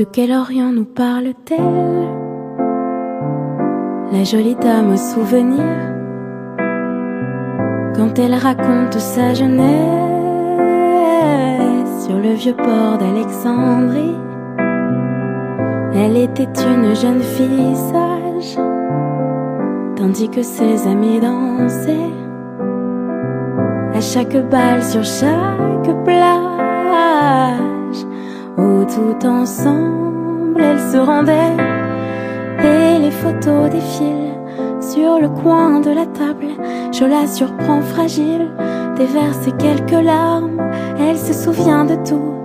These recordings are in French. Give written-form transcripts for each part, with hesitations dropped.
De quel Orient nous parle-t-elle, la jolie dame au souvenir, quand elle raconte sa jeunesse sur le vieux port d'Alexandrie? Elle était une jeune fille sage, tandis que ses amis dansaient à chaque bal sur chaque plage, où tout ensemble elles se rendaient, et les photos défilent sur le coin de la table. Je la surprends fragile, déverse quelques larmes. Elle se souvient de tout,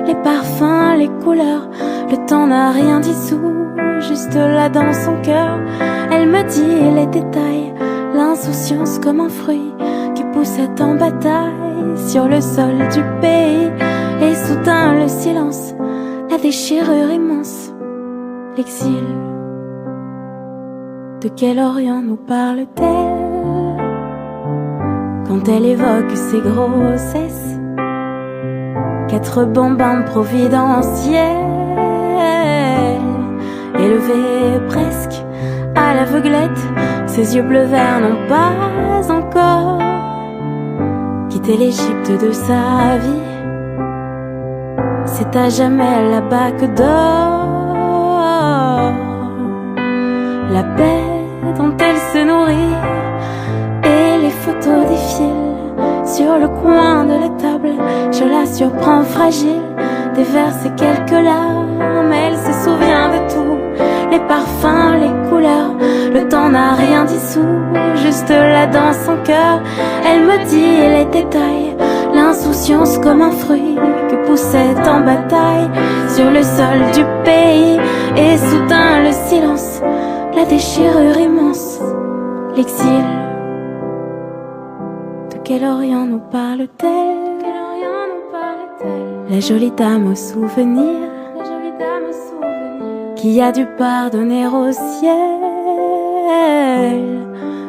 les parfums, les couleurs. Le temps n'a rien dissous, juste là dans son cœur. Elle me dit les détails, l'insouciance comme un fruit qui poussait en bataille sur le sol du pays. Et soudain le silence, la déchirure immense, l'exil. De quel Orient nous parle-t-elle quand elle évoque ses grossesses? 4 bambins providentiels, élevés presque à l'aveuglette. Ses yeux bleu vert n'ont pas encore quitté l'Égypte de sa vie. C'est à jamais là-bas que dort la paix dont elle se nourrit. Et les photos défilent sur le coin de la table. Je la surprends fragile, déverse quelques larmes. Elle se souvient de tout, les parfums, les couleurs. Le temps n'a rien dissous, juste là dans son cœur. Elle me dit les détails, l'insouciance comme un fruit que poussait en bataille sur le sol du pays. Et soudain le silence, la déchirure immense, l'exil. De quel Orient nous parle-t-elle, la jolie dame au souvenir, qui a dû pardonner au ciel,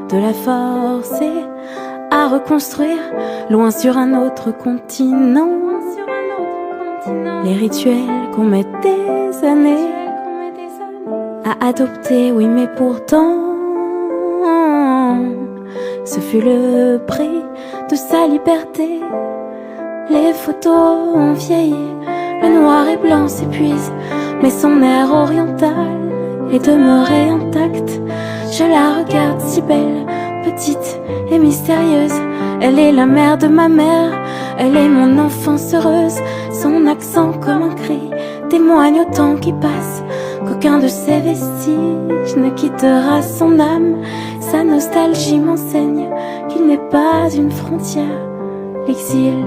de la forcer à reconstruire loin sur un autre continent les rituels qu'on met des années à adopter. Oui, mais pourtant ce fut le prix de sa liberté. Les photos ont vieilli, le noir et blanc s'épuise, mais son air oriental est demeuré intact. Je la regarde si belle, petite et mystérieuse. Elle est la mère de ma mère, elle est mon enfance heureuse. Son accent comme un cri témoigne au temps qui passe qu'aucun de ses vestiges ne quittera son âme. Sa nostalgie m'enseigne qu'il n'est pas une frontière, l'exil.